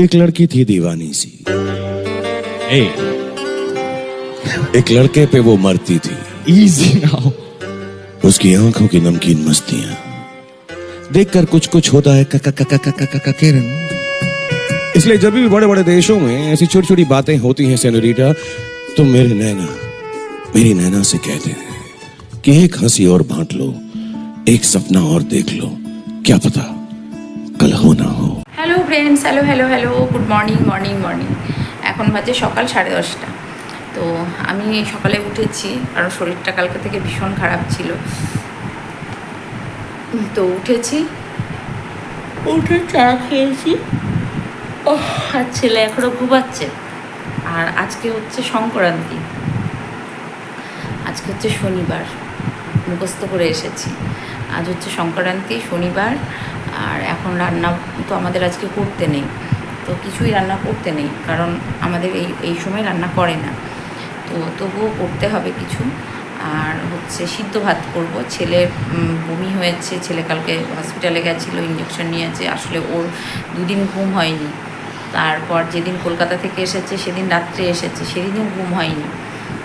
एक लड़की थी दीवानी सी, Hey, एक लड़के पे वो मरती थी। easy now. उसकी आंखों की नमकीन मस्तियां देखकर कुछ कुछ होता है किरण। इसलिए जब भी बड़े बड़े देशों में ऐसी छोटी छोटी बातें होती हैं सेनोरिटा, तो मेरी नैना से कहते हैं कि एक हंसी और बांट लो, एक सपना और देख लो, क्या पता कल हो ना हो। Hello friends, hello hello hello, good morning morning morning. এখন বাজে সকাল 10:30। তো আমি সকালে উঠেছি, কারণ শরীরটা কালকে থেকে ভীষণ খারাপ ছিল। তো উঠে চা খেয়েছি। আর ছেলে এখনও ঘুমাচ্ছে। আর আজকে হচ্ছে সংক্রান্তি, আজকে হচ্ছে শনিবার, মুখস্থ করে এসেছি। আজ হচ্ছে সংক্রান্তি, শনিবার। আর এখন রান্না তো আমাদের আজকে করতে নেই, তো কিছুই রান্না করতে নেই, কারণ আমাদের এই সময় রান্না করে না। তো তবুও করতে হবে কিছু। আর হচ্ছে সিদ্ধ ভাত করব। ছেলের বমি হয়েছে, ছেলে কালকে হসপিটালে গেছিলো, ইঞ্জেকশন নিয়েছে। আসলে ওর দুদিন ঘুম হয়নি। তারপর যেদিন কলকাতা থেকে এসেছে সেদিন রাত্রে এসেছে, সেদিনও ঘুম হয়নি।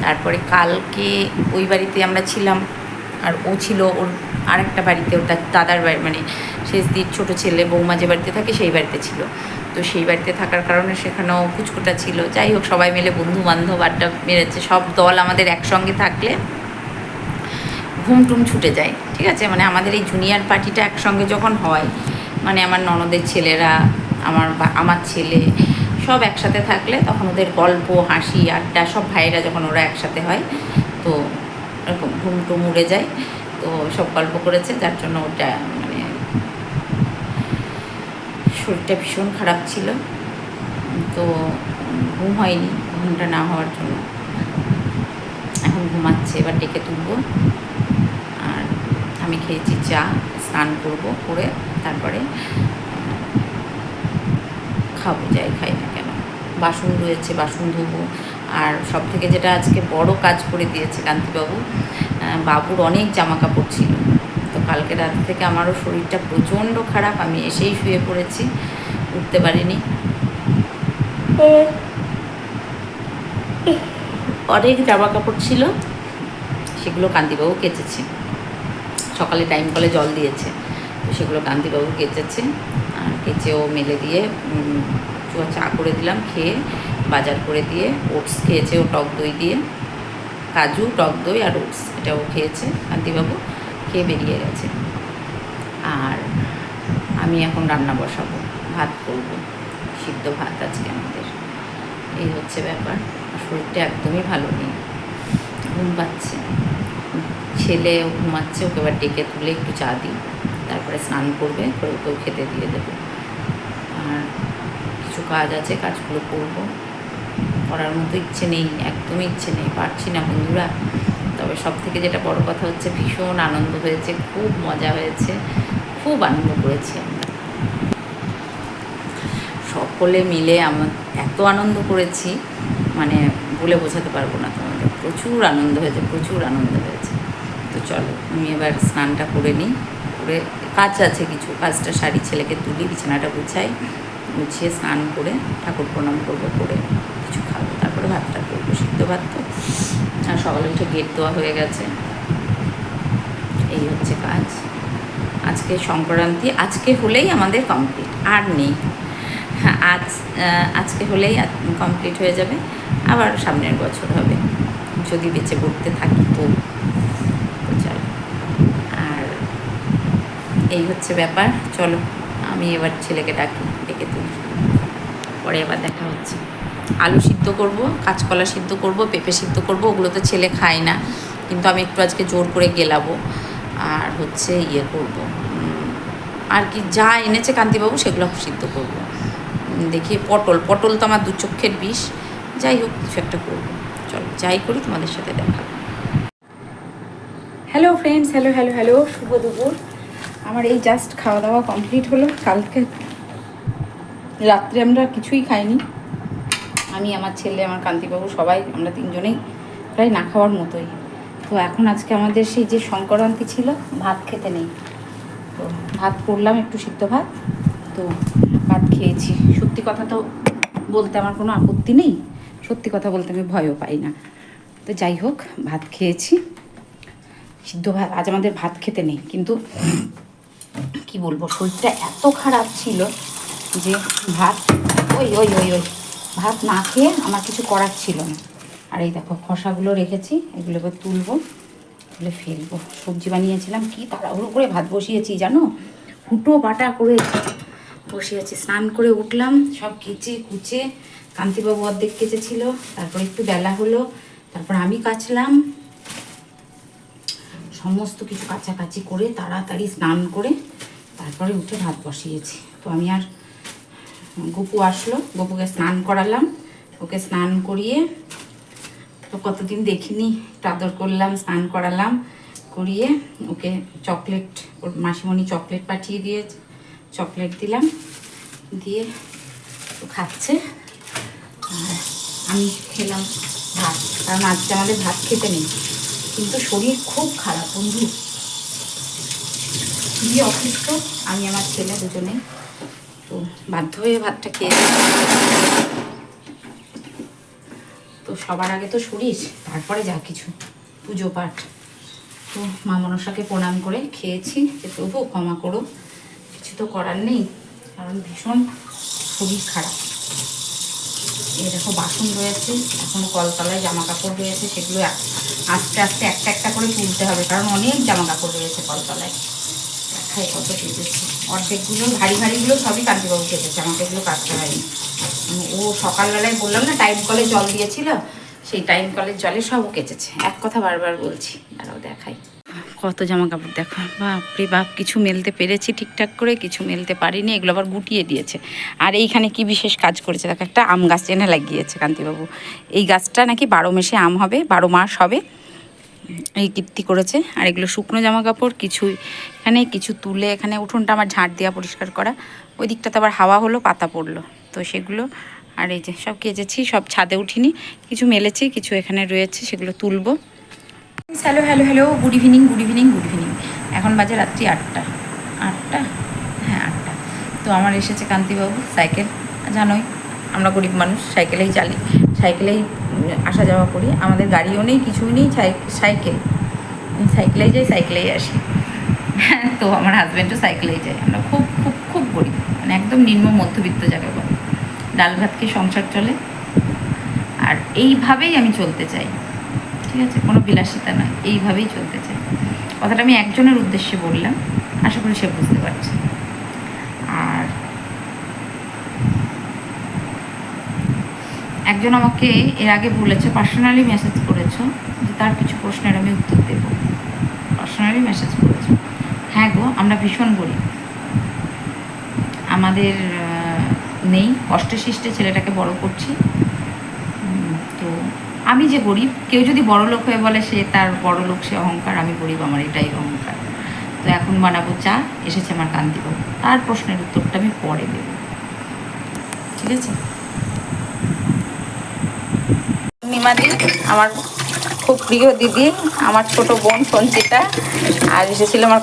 তারপরে কালকে ওই বাড়িতে আমরা ছিলাম, আর ও ছিল ওর আরেকটা বাড়িতে, ওর দাদার বাড়ি, মানে শেষ দিন ছোটো ছেলে বৌমা যে বাড়িতে থাকে সেই বাড়িতে ছিল। তো সেই বাড়িতে থাকার কারণে সেখানেও কুচকুটা ছিল। যাই হোক, সবাই মিলে বন্ধু বান্ধব আড্ডা মেরেছে। সব দল আমাদের একসঙ্গে থাকলে ঘুম টুম ছুটে যায়, ঠিক আছে। মানে আমাদের এই জুনিয়র পার্টিটা একসঙ্গে যখন হয়, মানে আমার ননদের ছেলেরা, আমার ছেলে সব একসাথে থাকলে তখন ওদের গল্প হাসি আড্ডা, সব ভাইয়েরা যখন ওরা একসাথে হয়, তো এরকম ঘুম টুম উড়ে যায়। তো সব গল্প করেছে, যার জন্য ওটা মানে শরীরটা ভীষণ খারাপ ছিল। তো ঘুম হয়নি, ঘুমটা না হওয়ার জন্য এখন ঘুমাচ্ছে। এবার ডেকে তুলব। আর আমি খেয়েছি চা, স্নান করব, করে তারপরে খাবো, যাই খাই না কেন। বাসন রয়েছে, বাসন ধোবো। আর সব থেকে যেটা আজকে বড় কাজ করে দিয়েছে কান্তিবাবু, বাবুর অনেক জামা কাপড় ছিল। তো কালকে রাত থেকে আমারও শরীরটা প্রচণ্ড খারাপ, আমি এসেই শুয়ে পড়েছি, উঠতে পারিনি। অনেক জামা কাপড় ছিল, সেগুলো কান্তিবাবু কেচেছে। সকালে টাইম কলে জল দিয়েছে, তো সেগুলো কান্তিবাবু কেচেছে। আর কেচেও মেলে দিয়ে চা করে দিলাম, খেয়ে বাজার করে দিয়ে ওটস খেয়েছে ও টক দই দিয়ে, কাজু টক দই আর ওটস, এটাও খেয়েছে কান্তিবাবু, খেয়ে বেরিয়ে গেছে। আর আমি এখন রান্না বসাবো, ভাত করব, সিদ্ধ ভাত আজকে আমাদের। এই হচ্ছে ব্যাপার। শরীরটা একদমই ভালো নেই, ঘুম পাচ্ছে। ছেলে ঘুমাচ্ছে, ওকে এবার ডেকে তুলে একটু চা দিই, তারপরে স্নান করবে, করে ওকেও খেতে দিয়ে দেবো। আর কিছু কাজ আছে, কাজগুলো করবো। করার মতো ইচ্ছে নেই, একদমই ইচ্ছে নেই, পারছি না বন্ধুরা। তবে সব থেকে যেটা বড় কথা হচ্ছে, ভীষণ আনন্দ হয়েছে, খুব মজা হয়েছে, খুব আনন্দ করেছি আমরা সকলে মিলে। এত আনন্দ করেছি, মানে বলে বোঝাতে পারবো না তোমাদের। প্রচুর আনন্দ হয়েছে, প্রচুর আনন্দ হয়েছে। তো চলো, আমি এবার স্নানটা করে নিই, করে কাজ আছে কিছু, কাজটা সারি, ছেলেকে তুলি, বিছানাটা গুছিয়ে স্নান করে ঠাকুর প্রণাম করবো, করে কিছু খাবো, তারপরে ভাতটা করবো, সিদ্ধ ভাত তো। আর সকালে উঠে গেট দেওয়া হয়ে গেছে। এই হচ্ছে কাজ। আজকে সংক্রান্তি, আজকে হলেই আমাদের কমপ্লিট, আর নেই। হ্যাঁ, আজকে হলেই কমপ্লিট হয়ে যাবে, আবার সামনের বছর হবে যদি বেঁচে পড়তে থাকি। তো চলো, আর এই হচ্ছে ব্যাপার। চলো, আমি এবার ছেলেকে ডেকে তুলি, পরে এবার দেখা হচ্ছে। আলু সিদ্ধ করব, কাঁচকলা সিদ্ধ করব, পেঁপে সিদ্ধ করব। ওগুলো তো ছেলে খায় না, কিন্তু আমি একটু আজকে জোর করে গেলাবো। আর হচ্ছে করব, আর কি যা এনেছে কান্তিবাবু সেগুলো সিদ্ধ করব। দেখি পটল তো আমার দু চক্ষের বিষ। যাই হোক, কিছু একটা করবো। চলো, যাই করি তোমাদের সাথে দেখা। Hello friends, hello hello hello, শুভ দুপুর। আমার এই জাস্ট খাওয়া দাওয়া কমপ্লিট হলো। কালকে রাত্রে আমরা কিছুই খাইনি, আমি, আমার ছেলে, আমার কান্তিবাবু, সবাই আমরা তিনজনেই প্রায় না খাওয়ার মতোই। তো এখন আজকে আমাদের সেই যে সংক্রান্তি ছিল, ভাত খেতে নেই। তো ভাত করলাম, একটু সিদ্ধ ভাত। তো ভাত খেয়েছি। সত্যি কথা তো বলতে আমার কোনো আপত্তি নেই, সত্যি কথা বলতে আমি ভয়ও পাই না। তো যাই হোক, ভাত খেয়েছি, সিদ্ধ ভাত। আজ আমাদের ভাত খেতে নেই, কিন্তু কি বলবো, শরীরটা এত খারাপ ছিল যে ভাত ওই ওই ওই ওই ভাত না খেয়ে আমার কিছু করার ছিল না। আর এই দেখো খসাগুলো রেখেছি, এগুলো এবার তুলবো, তুলে ফেলবো। সবজি বানিয়েছিলাম, কি তাড়াহুড়ো করে ভাত বসিয়েছি জানো, হুটো পাটা করে বসিয়েছি। স্নান করে উঠলাম, সব কেচে কুচে, কান্তিবাবু অর্ধেক কেচেছিল, তারপর একটু বেলা হলো, তারপর আমি কাচলাম, সমস্ত কিছু কাচাকাচি করে তাড়াতাড়ি স্নান করে তারপরে উঠে ভাত বসিয়েছি। তো আমি আর, গপু আসলো, গপুকে স্নান করালাম, ওকে স্নান করিয়ে, তো কতদিন দেখিনি, একটু আদর করলাম, স্নান করালাম, করিয়ে ওকে চকলেট, ওর মাসিমণি চকলেট পাঠিয়ে দিয়ে চকলেট দিলাম, দিয়ে ও খাচ্ছে। আর আমি খেলাম ভাত, কারণ আজকে আমাদের ভাত খেতে নেই, কিন্তু শরীর খুব খারাপ বন্ধু, খুবই অসুস্থ আমি আমার ছেলে দুজনেই। তো বাধ্য হয়ে ভাতটা খেয়ে, তো সবার আগে তো শরীর, তারপরে যা কিছু পুজো পাঠ। তো মা মনসাকে প্রণাম করে খেয়েছি, যে প্রভু ক্ষমা করো, কিছু তো করার নেই, কারণ ভীষণ শরীর খারাপ। এই দেখো বাসন রয়েছে, এখনও কলতলায় জামা কাপড় রয়েছে, সেগুলো আস্তে আস্তে একটা একটা করে তুলতে হবে, কারণ অনেক জামা কাপড় রয়েছে কলতলায়। দেখায় কত কেটেছে, অর্ধেকগুলো ভারী ভারীগুলো সবই কান্তিবাবু কেটেছে, আমাকে এগুলো কাটতে হয়নি। ও সকালবেলায় বললাম না টাইম কলে জল দিয়েছিল, সেই টাইম কলের জলে সব কেচেছে। এক কথা বারবার বলছি, দাঁড়াও দেখাই। কত জামা কাপড় দেখো, বাপরে বাপ, কিছু মেলতে পেরেছি ঠিকঠাক করে, কিছু মেলতে পারিনি, এগুলো আবার গুটিয়ে দিয়েছে। আর এইখানে কি বিশেষ কাজ করেছে দেখো, একটা আম গাছ এনে লাগিয়েছে কান্তিবাবু। এই গাছটা নাকি 12 মাসে আম হবে, 12 মাস হবে, এই কীর্তি করেছে। আর এগুলো শুকনো জামা কাপড়, কিছু এখানে, কিছু তুলে এখানে, উঠোনটা আমার ঝাঁট দেওয়া পরিষ্কার করা, ওই দিকটাতে আবার হাওয়া হলো, পাতা পড়লো, তো সেগুলো। আর এই যে সব কেচেছি, সব ছাদে উঠিনি, কিছু মেলেছি, কিছু এখানে রয়েছে, সেগুলো তুলবো। Hello hello hello, good evening good evening good evening. এখন বাজে রাত্রি 8টা, হ্যাঁ 8টা। তো আমার এসেছে কান্তিবাবু, সাইকেল, জানোই আমরা গরিব মানুষ, সাইকেলেই চালি, সাইকেলেই আসা যাওয়া করি, আমাদের গাড়িও নেই, কিছুই নেই, সাইকেলেই যাই, সাইকেলেই আসি। তো আমার হাজব্যান্ডও সাইকেলেই যায়, আমরা খুব খুব খুব গরিব, মানে একদম নিম্ন মধ্যবিত্ত জায়গায় বলে, ডাল ভাত খেয়ে সংসার চলে। আর এইভাবেই আমি চলতে চাই, ঠিক আছে, কোনো বিলাসিতা নয়, এইভাবেই চলতে চাই। কথাটা আমি একজনের উদ্দেশ্যে বললাম, আশা করি সে বুঝতে পারছে। আর একজন আমাকে এর আগে বলেছে, পার্সোনালি মেসেজ করেছো, যে তার কিছু প্রশ্নের আমি উত্তর দেব, পার্সোনালি মেসেজ করেছো। হ্যাঁ গো, আমরা ভীষণ গরিব, আমাদের নেই, কষ্টে সৃষ্টে ছেলেটাকে বড় করছি। তো আমি যে গরিব, কেউ যদি বড় লোক হয়ে বলে সে তার বড় লোক, সে অহংকার, আমি গরিব, আমার এটাই অহংকার। তো এখন বানাবো চা, এসেছে আমার কান্তিবাবু, তার প্রশ্নের উত্তরটা আমি পরে দেব, ঠিক আছে। নিমাদি আমার খুব প্রিয় দিদি, আমার ছোট বোন সঞ্চিতা, আর এসেছিল আমার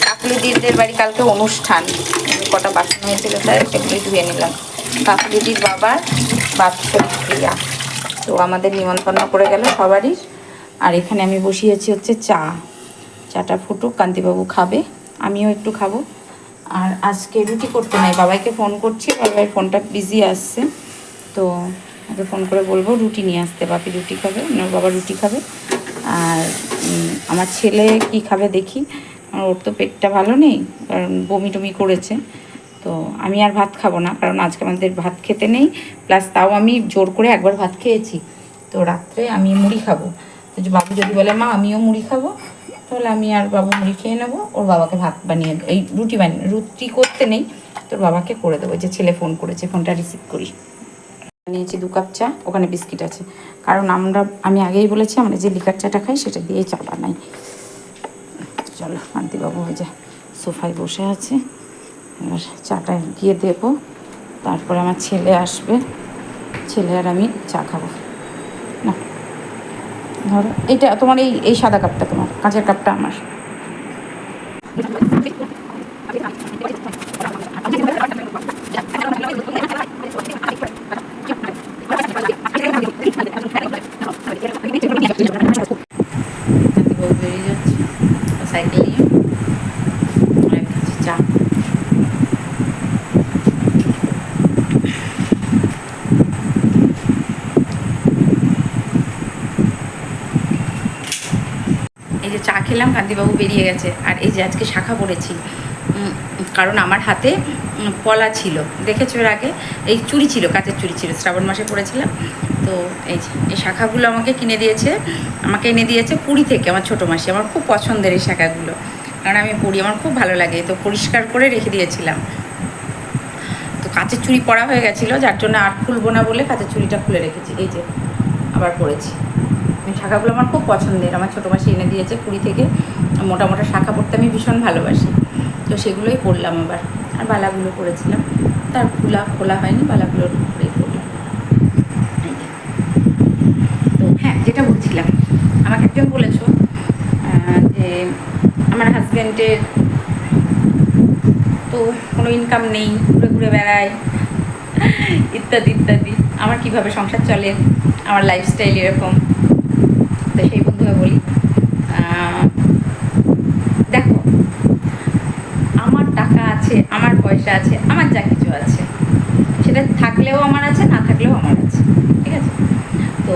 কাকুলিদিদের বাড়ি কালকে অনুষ্ঠান, কটা বাসন হয়েছিল তাই সেগুলি ধুয়ে নিলাম। কাকুলিদির বাবার বাৎসরিক ক্রিয়া, তো আমাদের নিমন্ত্রণ করে গেল সবারই। আর এখানে আমি বসিয়েছি হচ্ছে চাটা ফুটুক, কান্তিবাবু খাবে, আমিও একটু খাবো। আর আজকে রুটি করতে নাই, বাবাইকে ফোন করছি, বাবাইয়ের ফোনটা বিজি আসছে, তো ওকে ফোন করে বলবো রুটি নিয়ে আসতে, বাপি রুটি খাবে, বাবা রুটি খাবে। আর আমার ছেলে কি খাবে দেখি, ওর তো পেটটা ভালো নেই, কারণ বমি টমি করেছে। তো আমি আর ভাত খাবো না, কারণ আজকে আমাদের ভাত খেতে নেই, প্লাস তাও আমি জোর করে একবার ভাত খেয়েছি, তো রাত্রে আমি মুড়ি খাবো। তো বাবু যদি বলে মা আমিও মুড়ি খাবো, তাহলে আমি আর বাবু মুড়ি খেয়ে নেবো, ওর বাবাকে ভাত বানিয়ে, এই রুটি করতে নেই, তোর বাবাকে করে দেবো। যে ছেলে ফোন করেছে, ফোনটা রিসিভ করি। নিয়েছি 2 কাপ চা, ওখানে বিস্কিট আছে, কারণ আমি আগেই বলেছি আমরা যে লিকার চাটা খাই সেটা দিয়ে চা বানাই। চলো, কান্তিবাবু হয়ে যায়, সোফায় বসে আছে, এবার চাটা গিয়ে দেবো, তারপরে আমার ছেলে আসবে, ছেলে আর আমি চা খাবো। না ধরো, এইটা তোমার, এই সাদা কাপটা তোমার, কাঁচের কাপটা আমার। বললাম কান্তিবাবু বেরিয়ে গেছে। আর এই যে আজকে শাখা পড়েছি, কারণ আমার হাতে পলা ছিল, দেখেছো এর আগে, এই চুড়ি ছিল, কাচের চুড়ি ছিল, শ্রাবণ মাসে পড়েছিলাম। তো এই যে এই শাখাগুলো আমাকে এনে দিয়েছে পুরী থেকে আমার ছোটো মাসি। আমার খুব পছন্দের এই শাখাগুলো, কারণ আমি পরি, আমার খুব ভালো লাগে। তো পরিষ্কার করে রেখে দিয়েছিলাম। তো কাচের চুড়ি পরা হয়ে গেছিলো, যার জন্য আর খুলবো না বলে কাচের চুড়িটা খুলে রেখেছি। এই যে আবার পরেছি। এই শাখাগুলো আমার খুব পছন্দের, আমার ছোটো মাসি এনে দিয়েছে পুরী থেকে। মোটা মোটা শাখা পরতে আমি ভীষণ ভালোবাসি, তো সেগুলোই পরলাম আবার। আর বালাগুলো পরেছিলাম, তার খোলা হয়নি, বালাগুলো পরেই পরলাম। তো হ্যাঁ, যেটা বলছিলাম, আমাকে একজন বলেছো যে আমার হাজব্যান্ডের তো কোনো ইনকাম নেই, ঘুরে ঘুরে বেড়ায় ইত্যাদি ইত্যাদি, আমার কিভাবে সংসার চলে, আমার লাইফস্টাইল এরকম। তো সেই বন্ধুকে বলি, দেখো, আমার টাকা আছে, আমার পয়সা আছে, আমার যা কিছু আছে, সেটা থাকলেও আমার আছে, না থাকলেও আমার আছে, ঠিক আছে? তো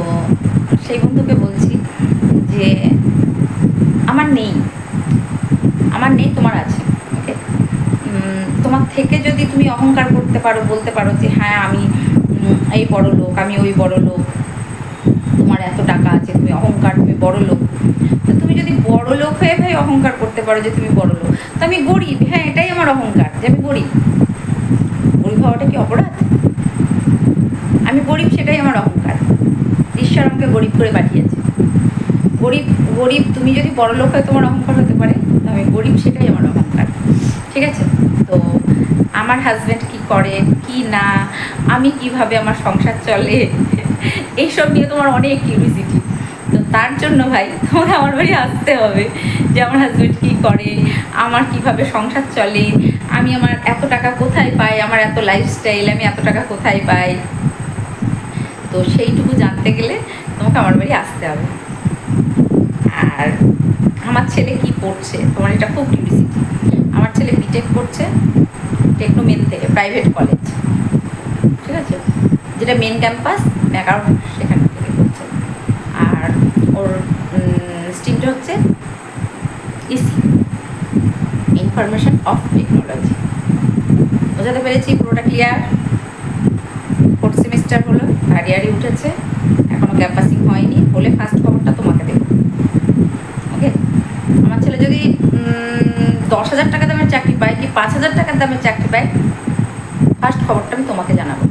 সেই বন্ধুকে বলছি যে আমার নেই, তোমার আছে, ওকে? তোমার থেকে যদি তুমি অহংকার করতে পারো, বলতে পারো যে হ্যাঁ আমি এই বড় লোক, আমি ওই বড় লোক, তোমার এত টাকা আছে, তুমি অহংকার, তুমি বড় লোক, তো তুমি যদি বড় লোক হয়ে ভাই অহংকার করতে পারো যে তুমি বড় লোক, তো আমি গরিব, হ্যাঁ এটাই আমার অহংকার যে আমি গরিব। গরিব হওয়াটা কি অপরাধ? আমি গরিব, সেটাই আমার অহংকার। ঈশ্বর আমাকে গরিব করে পাঠিয়েছে। গরিব তুমি যদি বড় লোক হয়ে তোমার অহংকার হতে পারে, তো আমি গরিব, সেটাই আমার অহংকার, ঠিক আছে? তো আমার হাজব্যান্ড কি করে কি না, আমি কিভাবে আমার সংসার চলে, এইসব নিয়ে তোমার অনেক কিউরিওসিটি। তো তার জন্য ভাই তোমাকে আমার বাড়ি আসতে হবে, যে আমার হাজব্যান্ড কী করে, আমার কিভাবে সংসার চলে, আমি আমার এত টাকা কোথায় পাই, আমার এত লাইফস্টাইল, আমি এত টাকা কোথায় পাই। তো সেইটুকু জানতে গেলে তোমাকে আমার বাড়ি আসতে হবে। আর আমার ছেলে কি পড়ছে, তোমার এটা খুব কিউরিওসিটি। আমার ছেলে বিটেক করছে টেকনোমেন থেকে, প্রাইভেট কলেজ, ঠিক আছে, যেটা মেন ক্যাম্পাস ম্যাকারন, সেখান থেকে করছে। আর ওর স্ট্রিমটা হচ্ছে ইসি, ইনফরমেশন অফ টেকনোলজি। বোঝাতে পেরেছি? পুরোটা ক্লিয়ার? 4th সেমিস্টার হলো, 3rd ইয়ারই উঠেছে, এখনও ক্যাম্পাসিং হয়নি, হলে ফার্স্ট খবরটা তোমাকে দেবো, ওকে? আমার ছেলে যদি 10,000 টাকা দামের চাকরি পায় কি 5,000 টাকার দামের চাকরি পায়, ফার্স্ট খবরটা আমি তোমাকে জানাবো,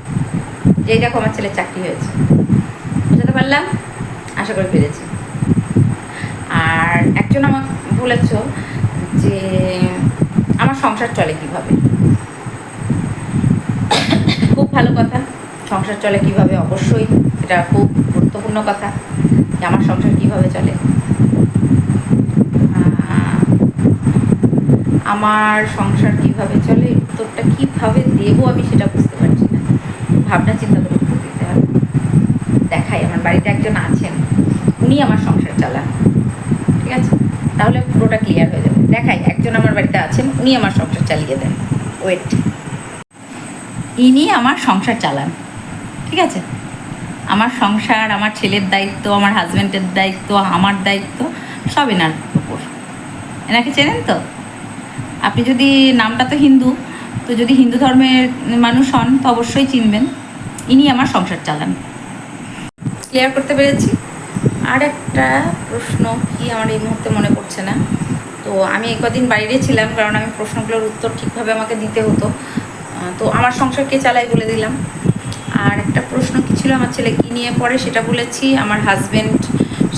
যেই দেখো আমার ছেলের চাকরি হয়েছে। বোঝাতে পারলাম? আশা করি পেরেছি। আর একজন আমাকে বলেছ যে আমার সংসার চলে কিভাবে। খুব ভালো কথা, সংসার চলে কিভাবে, অবশ্যই এটা খুব গুরুত্বপূর্ণ কথা যে আমার সংসার কিভাবে চলে। আমার সংসার কিভাবে চলে, উত্তরটা কীভাবে দেবো আমি সেটা বুঝতে পারছি না, ভাবনা চিন্তা করে উত্তর দিতে হবে। দেখাই, আমার বাড়িতে একজন আছেন, উনি আমার সংসার চালান, ঠিক আছে? তাহলে পুরোটা ক্লিয়ার হয়ে যাবে। দেখাই, একজন আমার বাড়িতে আছেন, উনি আমার সংসার চালিয়ে দেন। ওয়েট, ইনি আমার সংসার চালান, ঠিক আছে? আমার সংসার, আমার ছেলের দায়িত্ব, আমার হাজব্যান্ডের দায়িত্ব, আমার দায়িত্ব, সব এনার উপর। এনাকে চেনেন তো? আপনি যদি, নামটা তো হিন্দু, তো যদি হিন্দু ধর্মের মানুষ হন তো অবশ্যই চিনবেন, ইনি আমার সংসার চালান। ক্লিয়ার করতে পেরেছি? আর একটা প্রশ্ন কি আমার এই মুহূর্তে মনে পড়ছে না। তো আমি কদিন বাইরে ছিলাম, কারণ আমি প্রশ্নগুলোর উত্তর ঠিকভাবে আমাকে দিতে হতো। তো আমার সংসার কে চালাই বলে দিলাম। আর একটা প্রশ্ন কী ছিল, আমার ছেলে কী নিয়ে পড়ে সেটা বলেছি। আমার হাজব্যান্ড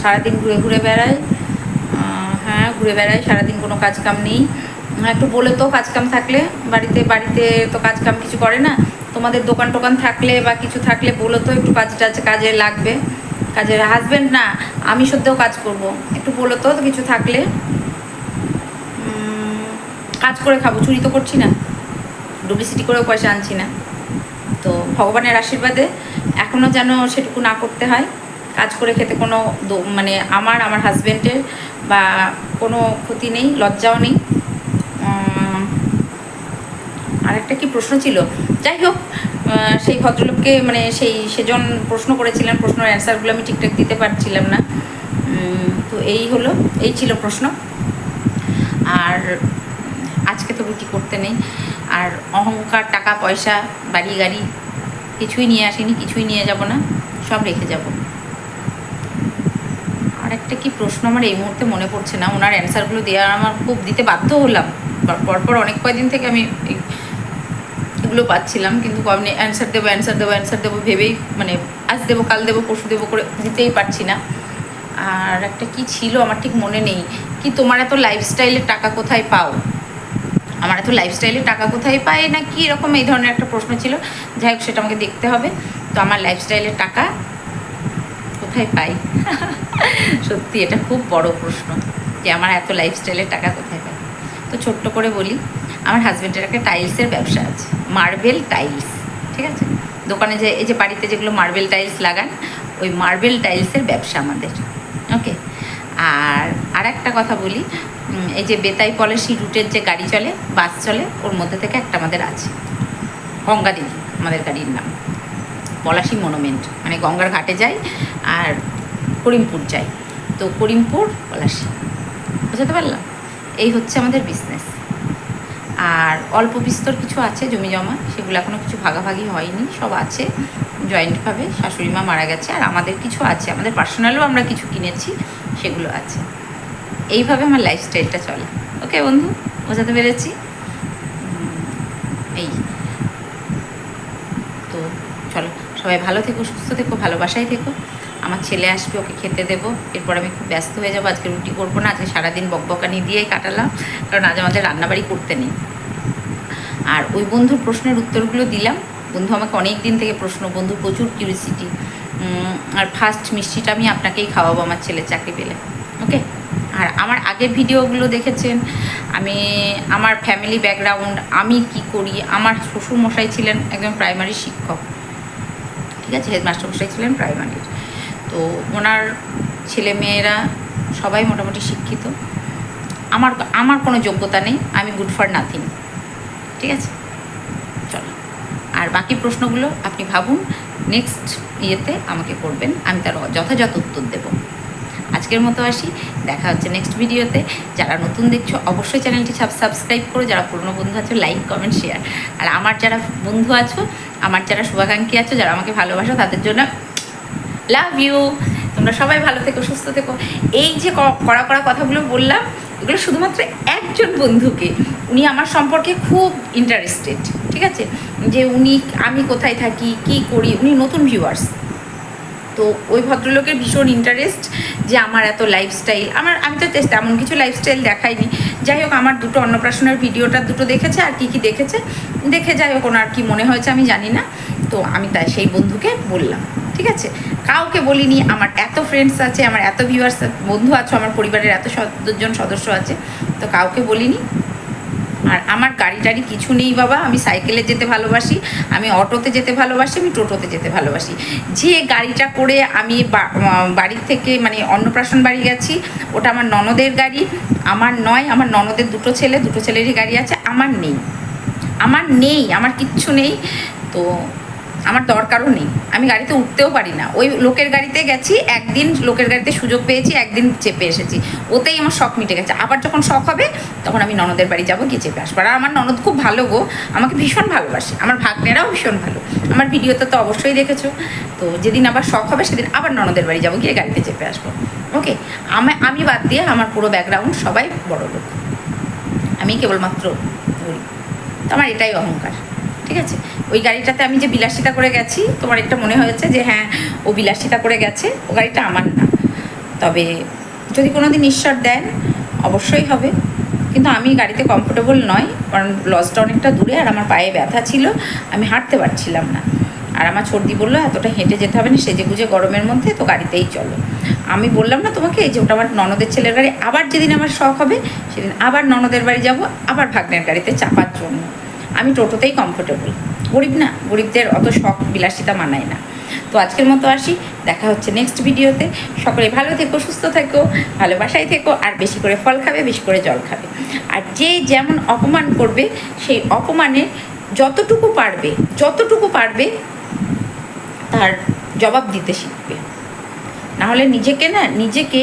সারাদিন ঘুরে ঘুরে বেড়ায়, হ্যাঁ ঘুরে বেড়ায় সারাদিন, কোনো কাজকাম নেই। একটু বলে তো, কাজকাম থাকলে বাড়িতে তো কাজকাম কিছু করে না, তোমাদের দোকান টোকান থাকলে বা কিছু থাকলে বলো তো, একটু কাজে লাগবে, কাজের হাজব্যান্ড না আমি সত্যিও কাজ করব, একটু বলো তো কিছু থাকলে, কাজ করে খাবো, চুরি তো করছি না, ডুপ্লিসিটি করেও পয়সা আনছি না। তো ভগবানের আশীর্বাদে এখনও যেন সেটুকু না করতে হয়, কাজ করে খেতে কোনো মানে আমার হাজব্যান্ডের বা কোনো ক্ষতি নেই, লজ্জাও নেই। আরেকটা কি প্রশ্ন ছিল, যাই হোক, সেই ভদ্রলোককে মানে সেজন প্রশ্ন করেছিলেন, প্রশ্নের অ্যান্সারগুলো আমি ঠিকঠাক দিতে পারছিলাম না। তো এই ছিল প্রশ্ন। আর আজকে তো রুটি করতে নেই। আর অহংকার, টাকা পয়সা, বাড়ি গাড়ি কিছুই নিয়ে আসিনি, কিছুই নিয়ে যাব না, সব রেখে যাব। আর একটা কি প্রশ্ন আমার এই মুহূর্তে মনে পড়ছে না, ওনার অ্যান্সারগুলো দেওয়ার আমার খুব দিতে বাধ্য হলাম। পরপর অনেক কয়েকদিন থেকে আমি এগুলো পাচ্ছিলাম, কিন্তু আমি অ্যান্সার দেবো ভেবেই, মানে আজ দেবো, কাল দেবো, পরশু দেবো করে দিতেই পারছি না। আর একটা কি ছিল আমার ঠিক মনে নেই, কি তোমার এত লাইফস্টাইলের টাকা কোথায় পাও, আমার এত লাইফস্টাইলের টাকা কোথায় পায় না কি এরকম এই ধরনের একটা প্রশ্ন ছিল। যাই হোক, সেটা আমাকে দেখতে হবে। তো আমার লাইফস্টাইলের টাকা কোথায় পাই সত্যি এটা খুব বড় প্রশ্ন, যে আমার এত লাইফস্টাইলের টাকা কোথায় পাই। তো ছোট্ট করে বলি, আমার হাজব্যান্ডের একটা টাইলসের ব্যবসা আছে, মার্বেল টাইলস, ঠিক আছে। দোকানে যে এই যে বাড়িতে যেগুলো মার্বেল টাইলস লাগান, ওই মার্বেল টাইলসের ব্যবসা আমাদের, ওকে। আর একটা কথা বলি, এই যে বেতাই পলাশি রুটের যে গাড়ি চলে, বাস চলে, ওর মধ্যে থেকে একটা আমাদের আছে, গঙ্গা দিঘি আমাদের গাড়ির নাম, পলাশি মনুমেন্ট, মানে গঙ্গার ঘাটে যাই আর করিমপুর যাই, তো করিমপুর পলাশি, বুঝতে পারলাম। এই হচ্ছে আমাদের বিজনেস। আর অল্প বিস্তর কিছু আছে জমি জমা, সেগুলো এখনও কিছু ভাগাভাগি হয়নি, সব আছে জয়েন্টভাবে, শাশুড়ি মা মারা গেছে, আর আমাদের কিছু আছে, আমাদের পার্সোনালও আমরা কিছু কিনেছি, সেগুলো আছে। এইভাবে আমার লাইফস্টাইলটা চলে, ওকে বন্ধু, বোঝাতে পেরেছি? এই তো চলো, সবাই ভালো থেকো, সুস্থ থেকো, ভালোবাসায় থেকো। আমার ছেলে আসবে, ওকে খেতে দেবো, এরপর আমি খুব ব্যস্ত হয়ে যাবো। আজকে রুটি করবো না, আজকে সারাদিন বকবকানি দিয়েই কাটালাম, কারণ আজ আমাদের রান্নাবাড়ি করতে নেই। আর ওই বন্ধুর প্রশ্নের উত্তরগুলো দিলাম। বন্ধু আমাকে অনেক দিন থেকে প্রশ্ন, বন্ধু প্রচুর কিউরিসিটি। আর ফার্স্ট মিষ্টিটা আমি আপনাকেই খাওয়াবো আমার ছেলের চাকরি পেলে, ওকে। আর আমার আগের ভিডিওগুলো দেখেছেন, আমি আমার ফ্যামিলি ব্যাকগ্রাউন্ড, আমি কি করি। আমার শ্বশুরমশাই ছিলেন একজন প্রাইমারি শিক্ষক, ঠিক আছে, হেডমাস্টারমশাই ছিলেন প্রাইমারির। তো ওনার ছেলে মেয়েরা সবাই মোটামুটি শিক্ষিত। আমার কোনো যোগ্যতা নেই, আমি গুড ফর নাথিং, ঠিক আছে। চলো, আর বাকি প্রশ্নগুলো আপনি ভাবুন, নেক্সট ইয়েতে আমাকে করবেন, আমি তার যথাযথ উত্তর দেব। আজকের মতো আসি, দেখা হচ্ছে নেক্সট ভিডিওতে। যারা নতুন দেখছো অবশ্যই চ্যানেলটি সাবস্ক্রাইব করো, যারা পুরনো বন্ধু আছো লাইক কমেন্ট শেয়ার। আর আমার যারা বন্ধু আছো, আমার যারা শুভাকাঙ্ক্ষী আছো, যারা আমাকে ভালোবাসো, তাদের জন্য লাভ ইউ। তোমরা সবাই ভালো থেকো, সুস্থ থেকো। এই যে কড়া কথাগুলো বললাম, এগুলো শুধুমাত্র একজন বন্ধুকে, উনি আমার সম্পর্কে খুব ইন্টারেস্টেড, ঠিক আছে, যে আমি কোথায় থাকি, কি করি, উনি নতুন ভিউয়ার্স। তো ওই ভদ্রলোকের ভীষণ ইন্টারেস্ট যে আমার এত লাইফস্টাইল, আমি তো তেমন কিছু লাইফস্টাইল দেখাইনি। যাই হোক, আমার দুটো অন্নপ্রাশনের ভিডিওটা দুটো দেখেছে, আর কি দেখেছে দেখে, যাই হোক ওনার কি মনে হয়েছে আমি জানি না। তো আমি তাই সেই বন্ধুকে বললাম, ঠিক আছে, কাউকে বলিনি। আমার এত ফ্রেন্ডস আছে, আমার এত ভিউয়ার্স বন্ধু আছো, আমার পরিবারের এত জন সদস্য আছে, তো কাউকে বলিনি। আর আমার গাড়ি টাড়ি কিছু নেই বাবা, আমি সাইকেলে যেতে ভালোবাসি, আমি অটোতে যেতে ভালোবাসি, আমি টোটোতে যেতে ভালোবাসি। যে গাড়িটা করে আমি বাড়ির থেকে, মানে অন্নপ্রাশন বাড়ি গেছি, ওটা আমার ননদের গাড়ি, আমার নয়। আমার ননদের দুটো ছেলেরই গাড়ি আছে, আমার নেই, আমার কিচ্ছু নেই। তো আমার দরকারও নেই, আমি গাড়িতে উঠতেও পারি না। ওই লোকের গাড়িতে গেছি একদিন, লোকের গাড়িতে সুযোগ পেয়েছি, একদিন চেপে এসেছি, ওতেই আমার শখ মিটে গেছে। আবার যখন শখ হবে তখন আমি ননদের বাড়ি যাবো, গিয়ে চেপে আসবো। আর আমার ননদ খুব ভালো গো, আমাকে ভীষণ ভালোবাসে, আমার ভাগ্নেরাও ভীষণ ভালো। আমার ভিডিওতে তো অবশ্যই দেখেছো। তো যেদিন আবার শখ হবে সেদিন আবার ননদের বাড়ি যাবো, গিয়ে গাড়িতে চেপে আসবো, ওকে। আমি বাদ দিয়ে আমার পুরো ব্যাকগ্রাউন্ড সবাই বড় লোক, আমি কেবলমাত্র গরিব। তো আমার এটাই অহংকার, ঠিক আছে। ওই গাড়িটাতে আমি যে বিলাসিতা করে গেছি, তোমার একটা মনে হয়েছে যে হ্যাঁ ও বিলাসিতা করে গেছে, ও গাড়িটা আমার না। তবে যদি কোনো দিন ঈশ্বর দেন অবশ্যই হবে, কিন্তু আমি গাড়িতে কমফোর্টেবল নয়, কারণ লজটা অনেকটা দূরে, আর আমার পায়ে ব্যথা ছিল, আমি হাঁটতে পারছিলাম না। আর আমার সর্দি বললো এতটা হেঁটে যেতে হবে না, সেজে গুজে গরমের মধ্যে, তো গাড়িতেই চলো। আমি বললাম না তোমাকে, এই যে ওটা আমার ননদের ছেলের গাড়ি, আবার যেদিন আমার শখ হবে সেদিন আবার ননদের বাড়ি যাব, আবার ভাগ্নের গাড়িতে চাপার জন্য। আমি টোটোতেই কমফোর্টেবল, গরিব না, গরিবদের অত শখ বিলাসিতা মানায় না। তো আজকের মতো আসি, দেখা হচ্ছে নেক্সট ভিডিওতে। সকলে ভালো থেকো, সুস্থ থেকো, ভালোবাসায় থেকো, আর বেশি করে ফল খাবে, বেশি করে জল খাবে। আর যে যেমন অপমান করবে, সেই অপমানে যতটুকু পারবে তার জবাব দিতে শিখবে। নাহলে নিজেকে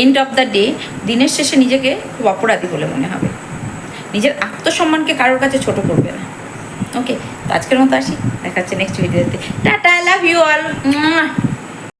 এন্ড অফ দ্য ডে, দিনের শেষে নিজেকে খুব অপরাধী বলে মনে হবে। নিজের আত্মসম্মানকে কারোর কাছে ছোট করবে না। ওকে, তো আজকের মতো আসি, দেখা হচ্ছে নেক্সট ভিডিওতে। Ta-ta, I love you all.